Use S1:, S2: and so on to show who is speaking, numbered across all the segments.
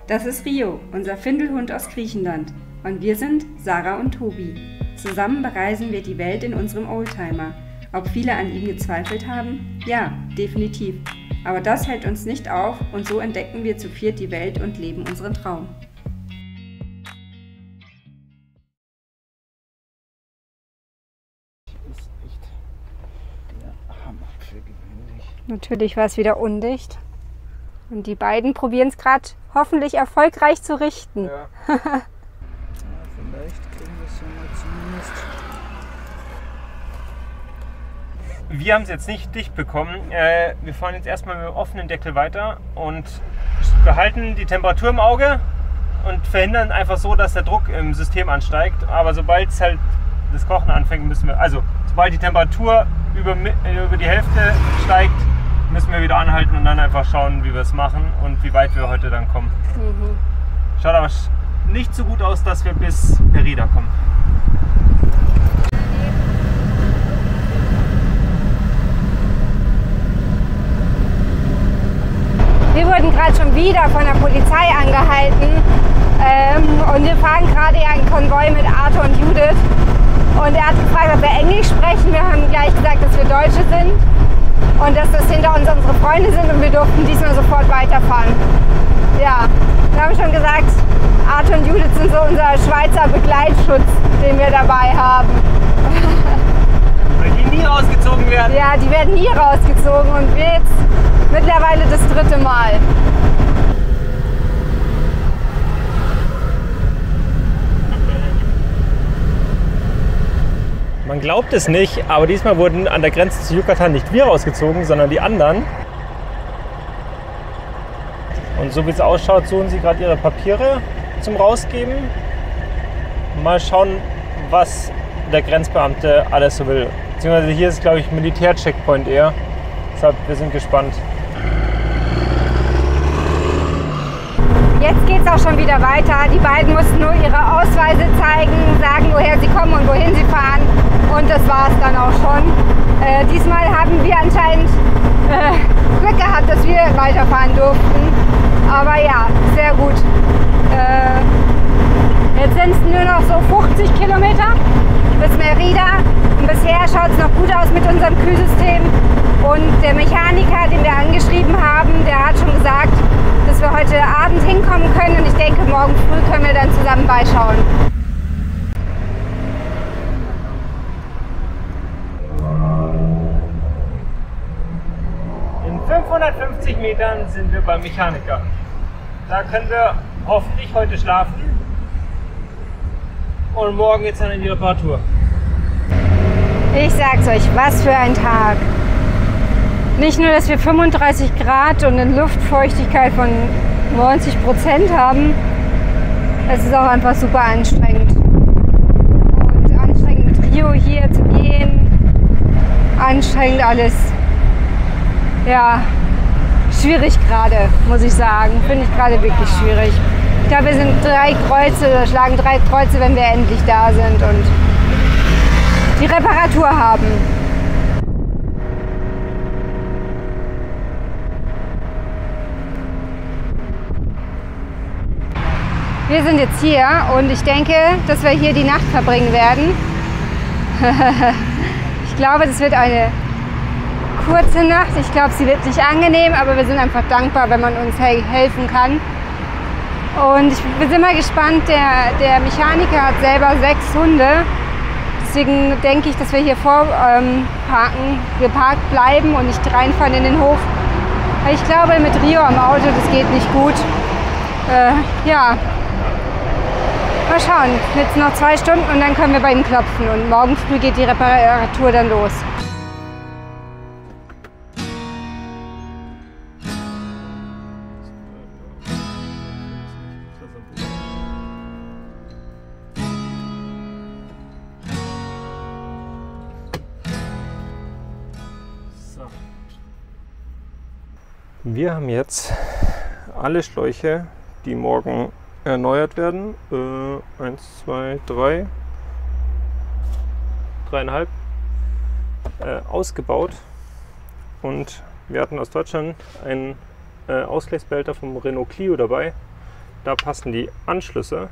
S1: Das ist Rio, unser Findelhund aus Griechenland. Und wir sind Sarah und Tobi. Zusammen bereisen wir die Welt in unserem Oldtimer. Ob viele an ihm gezweifelt haben? Ja, definitiv. Aber das hält uns nicht auf und so entdecken wir zu viert die Welt und leben unseren Traum. Natürlich war es wieder undicht. Und die beiden probieren es gerade hoffentlich erfolgreich zu richten.
S2: Ja. Ja, vielleicht kriegen wir es ja mal zumindest. Wir haben es jetzt nicht dicht bekommen. Wir fahren jetzt erstmal mit dem offenen Deckel weiter und behalten die Temperatur im Auge und verhindern einfach so, dass der Druck im System ansteigt. Aber sobald es halt das Kochen anfängt, müssen wir, also sobald die Temperatur über die Hälfte steigt, müssen wir wieder anhalten und dann einfach schauen, wie wir es machen und wie weit wir heute dann kommen. Schaut aber nicht so gut aus, dass wir bis Merida kommen.
S1: Wir wurden gerade schon wieder von der Polizei angehalten und wir fahren gerade einen Konvoi mit Arthur und Judith. Und er hat gefragt, ob wir Englisch sprechen. Wir haben gleich gesagt, dass wir Deutsche sind und dass das hinter uns unsere Freunde sind und wir durften diesmal sofort weiterfahren. Ja, wir haben schon gesagt, Arthur und Judith sind so unser Schweizer Begleitschutz, den wir dabei haben.
S2: Weil die nie rausgezogen werden.
S1: Ja, die werden nie rausgezogen und wir jetzt mittlerweile das 3. Mal.
S2: Man glaubt es nicht, aber diesmal wurden an der Grenze zu Yucatan nicht wir rausgezogen, sondern die anderen. Und so wie es ausschaut, suchen sie gerade ihre Papiere zum Rausgeben. Mal schauen, was der Grenzbeamte alles so will. Beziehungsweise hier ist, glaube ich, Militär-Checkpoint eher. Deshalb, wir sind gespannt.
S1: Jetzt geht es auch schon wieder weiter. Die beiden mussten nur ihre Ausweise zeigen, sagen, woher sie kommen und wohin sie fahren. Und das war es dann auch schon. Diesmal haben wir anscheinend Glück gehabt, dass wir weiterfahren durften. Aber ja, sehr gut. Jetzt sind es nur noch so 50 Kilometer bis Merida. Und bisher schaut es noch gut aus mit unserem Kühlsystem. Und der Mechaniker, den wir angeschrieben haben, der hat schon gesagt, dass wir heute Abend hinkommen können. Und ich denke, morgen früh können wir dann zusammen beischauen.
S2: In 550 Metern sind wir beim Mechaniker. Da können wir hoffentlich heute schlafen. Und morgen geht's dann in die Reparatur.
S1: Ich sag's euch, was für ein Tag. Nicht nur, dass wir 35 Grad und eine Luftfeuchtigkeit von 90% haben, es ist auch einfach super anstrengend. Und anstrengend mit Rio hier zu gehen, anstrengend alles. Ja, schwierig gerade, muss ich sagen. Finde ich gerade wirklich schwierig. Ich glaube, wir sind 3 Kreuze oder schlagen 3 Kreuze, wenn wir endlich da sind und die Reparatur haben. Wir sind jetzt hier und ich denke, dass wir hier die Nacht verbringen werden. Ich glaube, das wird eine kurze Nacht. Ich glaube, sie wird nicht angenehm, aber wir sind einfach dankbar, wenn man uns helfen kann. Und ich bin immer gespannt, der Mechaniker hat selber 6 Hunde. Deswegen denke ich, dass wir hier geparkt bleiben und nicht reinfahren in den Hof. Weil ich glaube, mit Rio am Auto, das geht nicht gut. Ja, mal schauen. Jetzt noch 2 Stunden und dann können wir bei ihm klopfen. Und morgen früh geht die Reparatur dann los.
S2: Wir haben jetzt alle Schläuche, die morgen erneuert werden. 1, 2, 3, 3,5 ausgebaut. Und wir hatten aus Deutschland einen Ausgleichsbehälter vom Renault Clio dabei. da passen die Anschlüsse.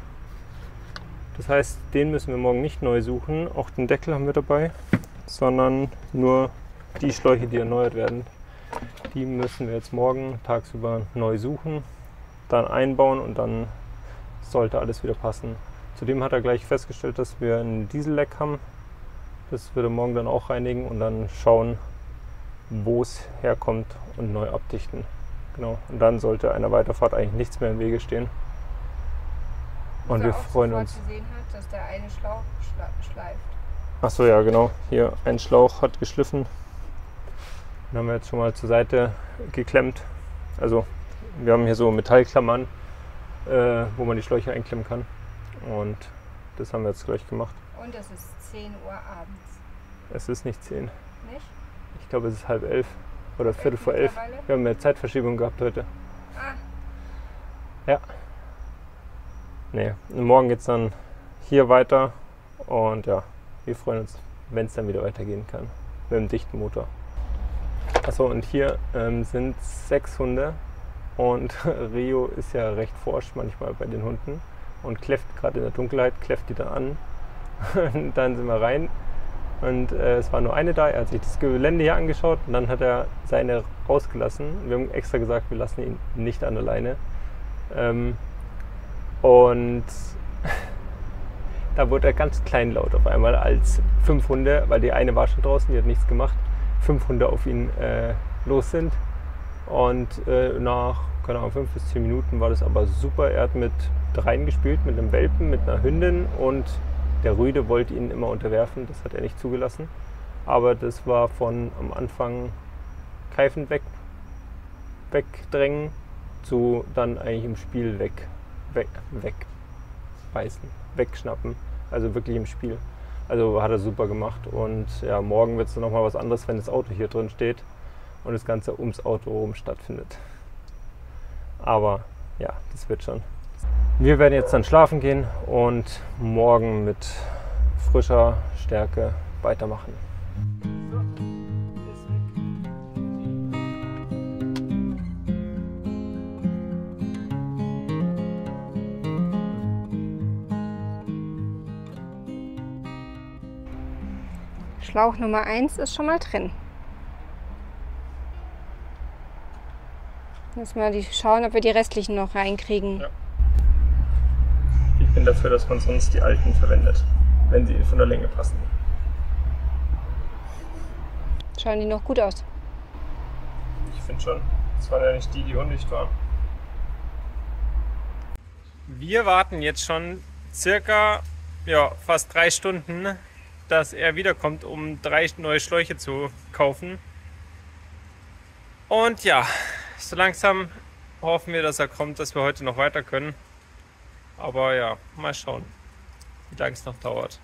S2: Das heißt, den müssen wir morgen nicht neu suchen. Auch den Deckel haben wir dabei, sondern nur die Schläuche, die erneuert werden. Die müssen wir jetzt morgen tagsüber neu suchen, dann einbauen und dann sollte alles wieder passen. Zudem hat er gleich festgestellt, dass wir ein Dieselleck haben. Das wird er morgen dann auch reinigen und dann schauen, wo es herkommt und neu abdichten. Genau. Und dann sollte einer Weiterfahrt eigentlich nichts mehr im Wege stehen. Und wir freuen uns.
S1: Gesehen hat, dass der eine Schlauch schleift.
S2: Achso, ja genau. Hier ein Schlauch hat geschliffen. Den haben wir jetzt schon mal zur Seite geklemmt. Also wir haben hier so Metallklammern, wo man die Schläuche einklemmen kann. Und das haben wir jetzt gleich gemacht.
S1: Und es ist 10 Uhr abends.
S2: Es ist nicht 10.
S1: Nicht?
S2: Ich glaube, es ist 10:30 oder Viertel vor 11. Wir haben eine Zeitverschiebung gehabt heute.
S1: Ah.
S2: Ja. Nee, und morgen geht es dann hier weiter. Und ja, wir freuen uns, wenn es dann wieder weitergehen kann. Mit dem dichten Motor. Achso, und hier sind 6 Hunde. Und Rio ist ja recht forsch manchmal bei den Hunden. Und kläfft gerade in der Dunkelheit, kläfft die dann an. Und dann sind wir rein. Und es war nur eine da, er hat sich das Gelände hier angeschaut und dann hat er seine rausgelassen. Wir haben extra gesagt, wir lassen ihn nicht an der Leine. Und da wurde er ganz kleinlaut auf einmal, als 5 Hunde, weil die eine war schon draußen, die hat nichts gemacht, 5 Hunde auf ihn los sind. Und nach, keine Ahnung, 5 bis 10 Minuten war das aber super. Er hat mit 3 gespielt, mit einem Welpen, mit einer Hündin und der Rüde wollte ihn immer unterwerfen, das hat er nicht zugelassen. Aber das war von am Anfang keifend wegdrängen zu dann eigentlich im Spiel wegbeißen, wegschnappen. Also wirklich im Spiel. Also hat er super gemacht. Und ja, morgen wird es dann nochmal was anderes, wenn das Auto hier drin steht und das Ganze ums Auto herum stattfindet. Aber ja, das wird schon. Wir werden jetzt dann schlafen gehen und morgen mit frischer Stärke weitermachen.
S1: Schlauch Nummer 1 ist schon mal drin. Jetzt mal schauen, ob wir die restlichen noch reinkriegen.
S2: Ja. Ich bin dafür, dass man sonst die alten verwendet, wenn sie von der Länge passen.
S1: Schauen die noch gut aus?
S2: Ich finde schon. Das waren ja nicht die undicht waren. Wir warten jetzt schon circa fast 3 Stunden, dass er wiederkommt, um 3 neue Schläuche zu kaufen. Und ja, so langsam hoffen wir, dass er kommt, dass wir heute noch weiter können. Aber ja, mal schauen, wie lange es noch dauert.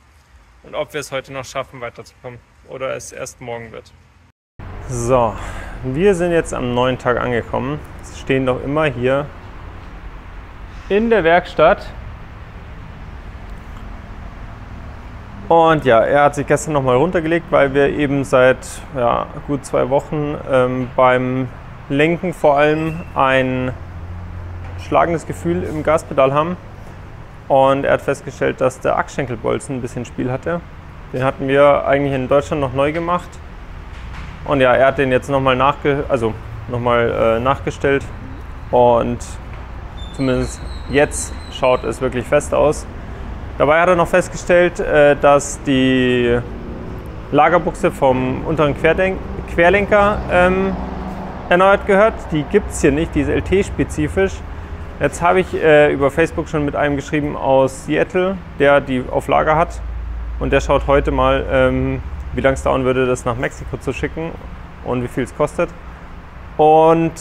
S2: Und ob wir es heute noch schaffen, weiterzukommen. Oder es erst morgen wird. So, wir sind jetzt am neuen Tag angekommen. Wir stehen noch immer hier in der Werkstatt. Und ja, er hat sich gestern nochmal runtergelegt, weil wir eben seit gut 2 Wochen beim Lenken vor allem ein schlagendes Gefühl im Gaspedal haben. Und er hat festgestellt, dass der Achsschenkelbolzen ein bisschen Spiel hatte. Den hatten wir eigentlich in Deutschland noch neu gemacht. Und ja, er hat den jetzt nochmal nachgestellt. Und zumindest jetzt schaut es wirklich fest aus. Dabei hat er noch festgestellt, dass die Lagerbuchse vom unteren Querlenker erneuert gehört. Die gibt es hier nicht, die ist LT-spezifisch. Jetzt habe ich über Facebook schon mit einem geschrieben aus Seattle, der die auf Lager hat. Und der schaut heute mal, wie lange es dauern würde, das nach Mexiko zu schicken und wie viel es kostet. Und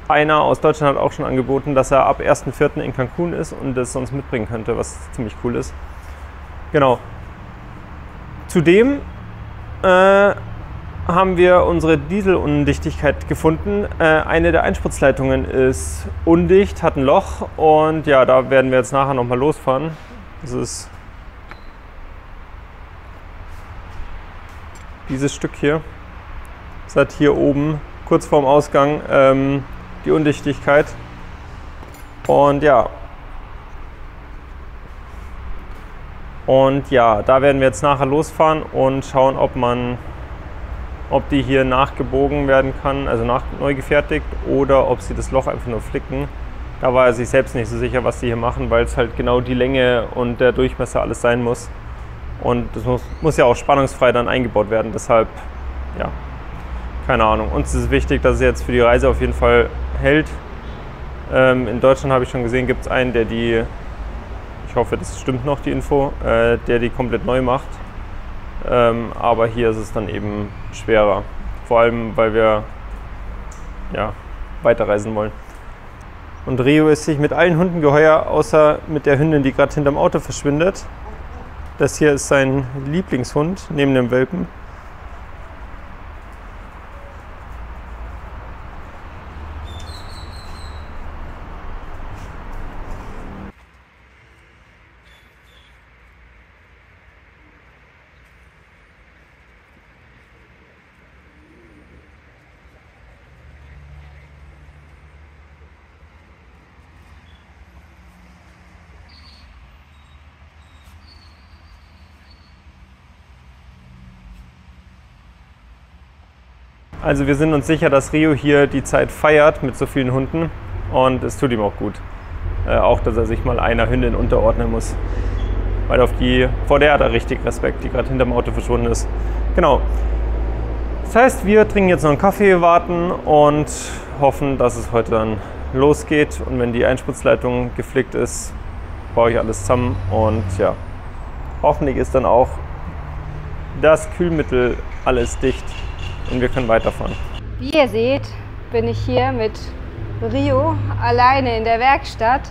S2: einer aus Deutschland hat auch schon angeboten, dass er ab 1.4. in Cancun ist und das sonst mitbringen könnte, was ziemlich cool ist. Genau. Zudem haben wir unsere Dieselundichtigkeit gefunden. Eine der Einspritzleitungen ist undicht, hat ein Loch und ja, da werden wir jetzt nachher nochmal losfahren. Das ist dieses Stück hier. Das hat hier oben kurz vorm Ausgang die Undichtigkeit. Und ja, Und ja, da werden wir jetzt nachher losfahren und schauen, ob die hier nachgebogen werden kann, also neu gefertigt, oder ob sie das Loch einfach nur flicken. Da war er sich selbst nicht so sicher, was die hier machen, weil es halt genau die Länge und der Durchmesser alles sein muss. Und das muss ja auch spannungsfrei dann eingebaut werden, deshalb, ja, keine Ahnung. Uns ist es wichtig, dass es jetzt für die Reise auf jeden Fall hält. In Deutschland habe ich schon gesehen, gibt es einen, der die, ich hoffe, das stimmt noch, die Info, der die komplett neu macht. Aber hier ist es dann eben schwerer. Vor allem, weil wir ja, weiterreisen wollen. Und Rio ist sich mit allen Hunden geheuer, außer mit der Hündin, die gerade hinterm Auto verschwindet. Das hier ist sein Lieblingshund neben dem Welpen. Also wir sind uns sicher, dass Rio hier die Zeit feiert mit so vielen Hunden und es tut ihm auch gut. Auch, dass er sich mal einer Hündin unterordnen muss. Weil vor der hat er richtig Respekt, die gerade hinterm Auto verschwunden ist. Genau. Das heißt, wir trinken jetzt noch einen Kaffee, warten und hoffen, dass es heute dann losgeht. Und wenn die Einspritzleitung geflickt ist, baue ich alles zusammen und ja, hoffentlich ist dann auch das Kühlmittel alles dicht. Und wir können weiterfahren.
S1: Wie ihr seht, bin ich hier mit Rio alleine in der Werkstatt.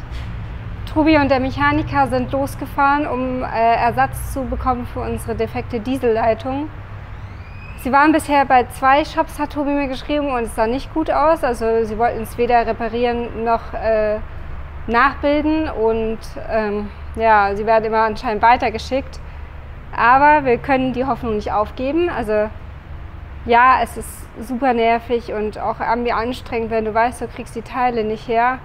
S1: Trubi und der Mechaniker sind losgefahren, um Ersatz zu bekommen für unsere defekte Dieselleitung. Sie waren bisher bei 2 Shops, hat Trubi mir geschrieben, und es sah nicht gut aus. Also sie wollten es weder reparieren noch nachbilden, und ja, sie werden immer anscheinend weitergeschickt. Aber wir können die Hoffnung nicht aufgeben. Also ja, es ist super nervig und auch irgendwie anstrengend, wenn du weißt, du kriegst die Teile nicht her.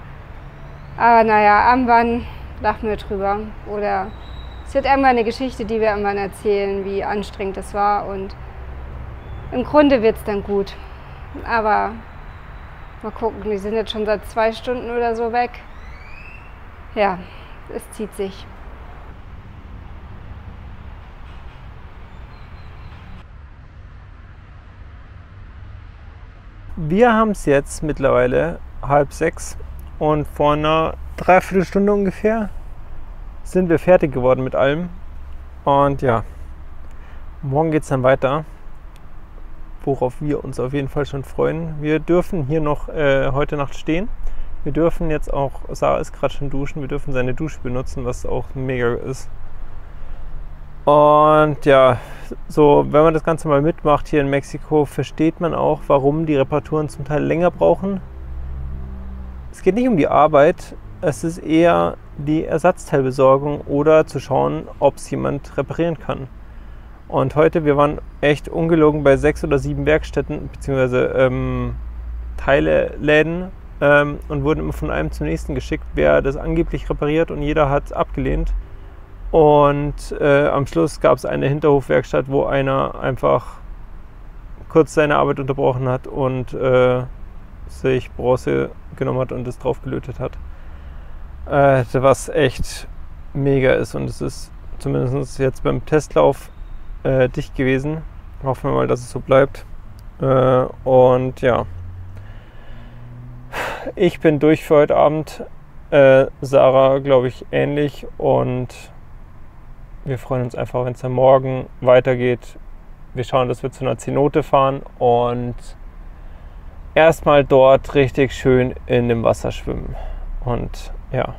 S1: Aber naja, irgendwann lachen wir drüber. Oder es wird irgendwann eine Geschichte, die wir irgendwann erzählen, wie anstrengend das war. Und im Grunde wird es dann gut. Aber mal gucken, die sind jetzt schon seit 2 Stunden oder so weg. Ja, es zieht sich.
S2: Wir haben es jetzt mittlerweile 5:30 und vor einer Dreiviertelstunde ungefähr sind wir fertig geworden mit allem. Und ja, morgen geht es dann weiter, worauf wir uns auf jeden Fall schon freuen. Wir dürfen hier noch heute Nacht stehen. Wir dürfen jetzt auch, Sarah ist gerade schon duschen, wir dürfen seine Dusche benutzen, was auch mega ist. Und ja, so, wenn man das Ganze mal mitmacht hier in Mexiko, versteht man auch, warum die Reparaturen zum Teil länger brauchen. Es geht nicht um die Arbeit, es ist eher die Ersatzteilbesorgung oder zu schauen, ob es jemand reparieren kann. Und heute, wir waren echt ungelogen bei 6 oder 7 Werkstätten bzw. Teileläden und wurden immer von einem zum nächsten geschickt, wer das angeblich repariert, und jeder hat es abgelehnt. Und am Schluss gab es eine Hinterhofwerkstatt, wo einer einfach kurz seine Arbeit unterbrochen hat und sich Bronze genommen hat und es drauf gelötet hat. Was echt mega ist, und es ist zumindest jetzt beim Testlauf dicht gewesen. Hoffen wir mal, dass es so bleibt. Und ja, ich bin durch für heute Abend. Sarah, glaube ich, ähnlich, und wir freuen uns einfach, wenn es dann morgen weitergeht. Wir schauen, dass wir zu einer Cenote fahren und erstmal dort richtig schön in dem Wasser schwimmen. Und ja,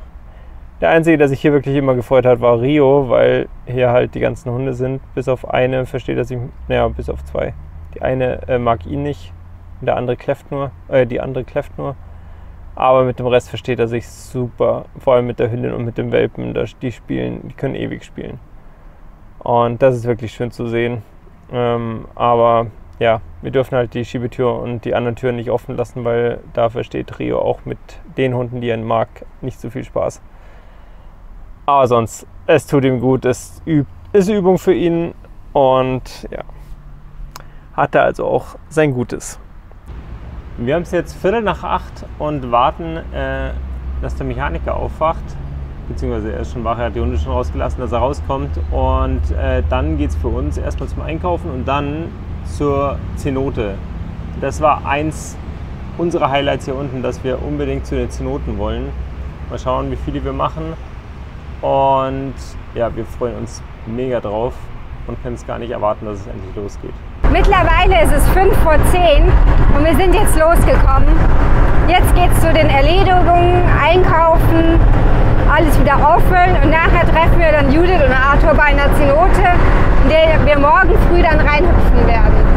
S2: der Einzige, der sich hier wirklich immer gefreut hat, war Rio, weil hier halt die ganzen Hunde sind. Bis auf eine versteht er sich, naja, bis auf 2. Die eine mag ihn nicht, der andere kläfft nur, die andere kläfft nur. Aber mit dem Rest versteht er sich super, vor allem mit der Hündin und mit dem Welpen. Die können ewig spielen. Und das ist wirklich schön zu sehen. Aber ja, wir dürfen halt die Schiebetür und die anderen Türen nicht offen lassen, weil da versteht Rio auch mit den Hunden, die er mag, nicht so viel Spaß. Aber sonst, es tut ihm gut, es ist Übung für ihn und ja, hat er also auch sein Gutes. Wir haben es jetzt 7:45 und warten, dass der Mechaniker aufwacht. Beziehungsweise er ist schon wach, er hat die Hunde schon rausgelassen, dass er rauskommt. Und dann geht es für uns erstmal zum Einkaufen und dann zur Zenote. Das war eins unserer Highlights hier unten, dass wir unbedingt zu den Zenoten wollen. Mal schauen, wie viele wir machen. Und ja, wir freuen uns mega drauf und können es gar nicht erwarten, dass es endlich losgeht.
S1: Mittlerweile ist es 5:10 und wir sind jetzt losgekommen. Jetzt geht es zu den Erledigungen, einkaufen, alles wieder auffüllen und nachher treffen wir dann Judith und Arthur bei einer Zenote, in der wir morgen früh dann reinhüpfen werden.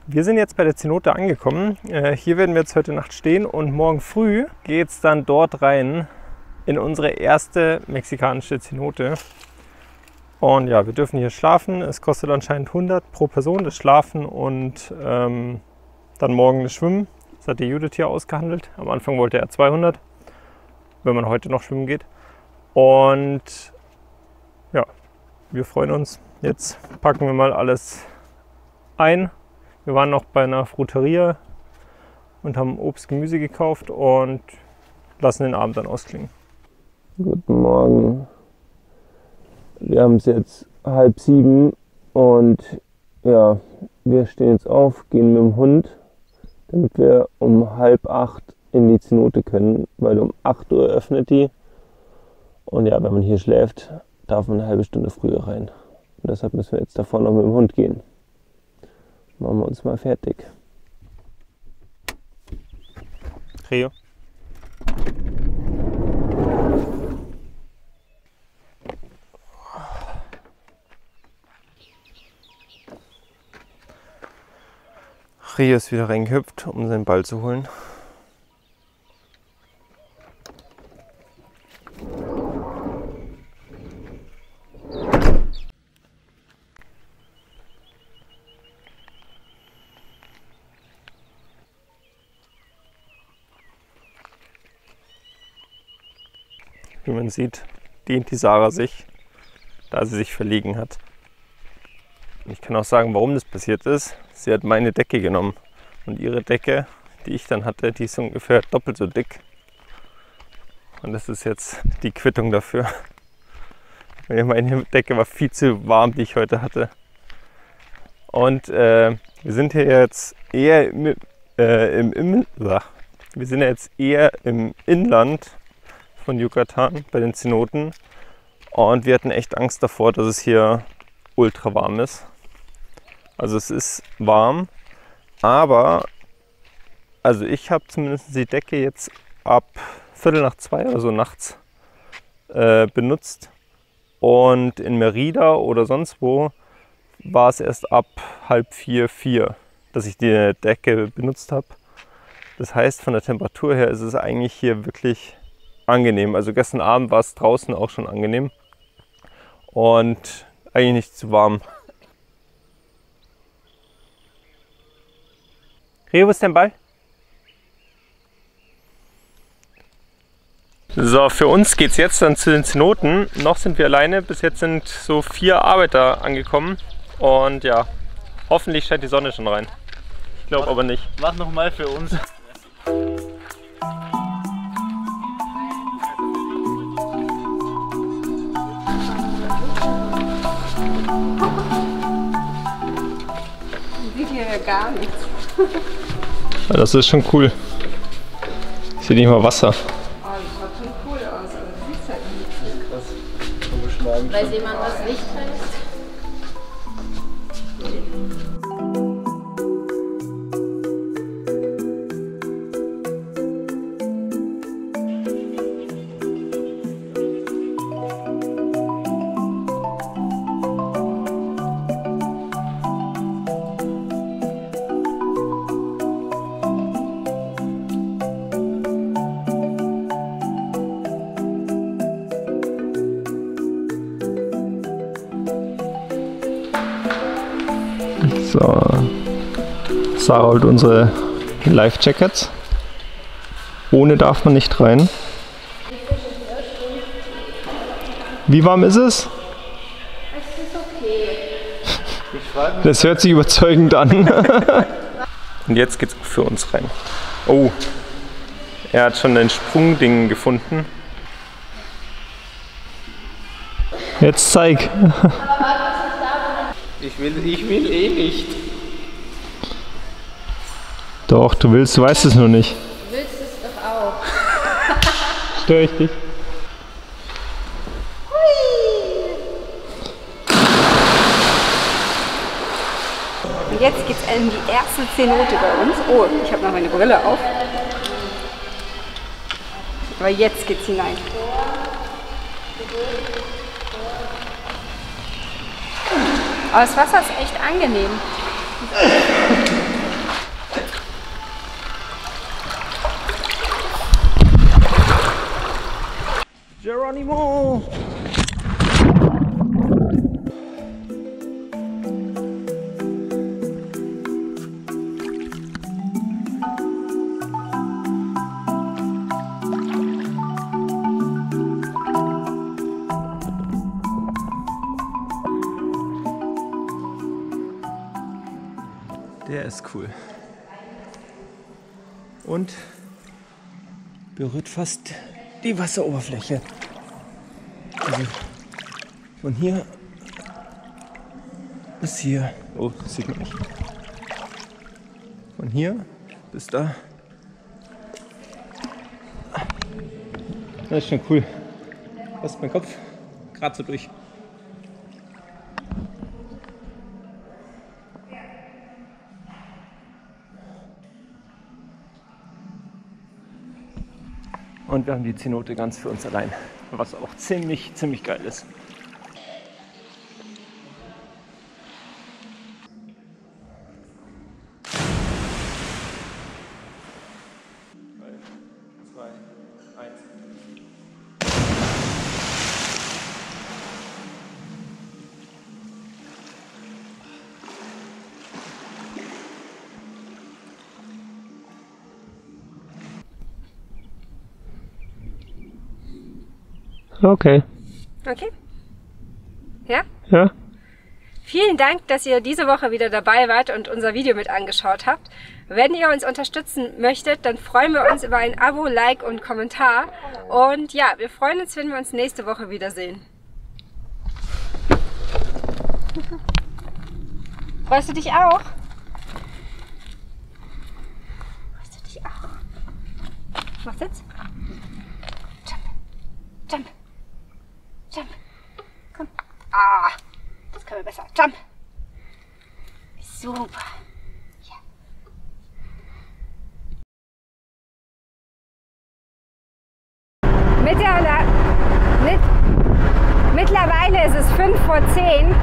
S2: Wir sind jetzt bei der Zenote angekommen. Hier werden wir jetzt heute Nacht stehen und morgen früh geht es dann dort rein in unsere erste mexikanische Zenote. Und ja, wir dürfen hier schlafen. Es kostet anscheinend 100 pro Person das Schlafen und dann morgen das Schwimmen. Das hat die Judith hier ausgehandelt. Am Anfang wollte er 200, wenn man heute noch schwimmen geht. Und ja, wir freuen uns. Jetzt packen wir mal alles ein. Wir waren noch bei einer Fruteria und haben Obst, Gemüse gekauft und lassen den Abend dann ausklingen.
S3: Guten Morgen. Wir haben es jetzt 6:30 und ja, wir stehen jetzt auf, gehen mit dem Hund, damit wir um 7:30 in die Zenote können, weil um 8 Uhr öffnet die. Und ja, wenn man hier schläft, darf man eine halbe Stunde früher rein. Und deshalb müssen wir jetzt davor noch mit dem Hund gehen. Machen wir uns mal fertig.
S2: Rio. Rio ist wieder reingehüpft, um seinen Ball zu holen. Wie man sieht, dehnt die Sarah sich, da sie sich verlegen hat. Ich kann auch sagen, warum das passiert ist. Sie hat meine Decke genommen und ihre Decke, die ich dann hatte, die ist ungefähr doppelt so dick. Und das ist jetzt die Quittung dafür. Meine Decke war viel zu warm, die ich heute hatte. Und wir sind hier jetzt eher wir sind jetzt eher im Inland von Yucatan bei den Zenoten und wir hatten echt Angst davor, dass es hier ultra warm ist. Also es ist warm, aber also ich habe zumindest die Decke jetzt ab 1:45 oder so nachts benutzt und in Merida oder sonst wo war es erst ab 3:30, 4, dass ich die Decke benutzt habe. Das heißt, von der Temperatur her ist es eigentlich hier wirklich angenehm. Also gestern Abend war es draußen auch schon angenehm und eigentlich nicht zu warm. Rio, wo ist dein Ball? So, für uns geht es jetzt dann zu den Zenoten. Noch sind wir alleine. Bis jetzt sind so 4 Arbeiter angekommen und ja, hoffentlich scheint die Sonne schon rein. Ich glaube aber nicht.
S4: Mach nochmal für uns.
S1: Sieht hier ja gar nichts.
S2: Ja, das ist schon cool. Ich sehe nicht mal Wasser.
S1: Oh, das schaut schon cool aus, aber du siehst halt nichts.
S4: Krass.
S5: Weiß jemand, was Licht heißt?
S3: So. Sarah holt unsere Life-Jackets. Ohne darf man nicht rein. Wie warm ist es?
S5: Es ist okay.
S3: Das hört sich überzeugend an. Und jetzt geht's für uns rein. Oh, er hat schon ein Sprungding gefunden. Jetzt zeig.
S2: Ich will eh nicht.
S3: Doch, du willst, du weißt es nur nicht.
S5: Du willst es doch auch.
S3: Stör ich dich?
S1: Und jetzt geht's in die erste Cenote bei uns. Oh, ich habe noch meine Brille auf. Aber jetzt geht's hinein. Aber das Wasser ist echt angenehm.
S3: Geronimo! Der ist cool. Und berührt fast die Wasseroberfläche. Also von hier bis hier. Oh, das sieht man nicht. Von hier bis da. Das ist schon cool. Passt mein Kopf gerade so durch. Und wir haben die Cenote ganz für uns allein, was auch ziemlich geil ist. Okay.
S1: Okay? Ja?
S3: Ja.
S1: Vielen Dank, dass ihr diese Woche wieder dabei wart und unser Video mit angeschaut habt. Wenn ihr uns unterstützen möchtet, dann freuen wir uns über ein Abo, Like und Kommentar. Und ja, wir freuen uns, wenn wir uns nächste Woche wiedersehen. Freust du dich auch? Freust du dich auch? Mach's jetzt? Jump. Jump. Jump. Komm. Ah, das können wir besser. Jump. Super. Ja. Mittlerweile ist es 5:10 Uhr.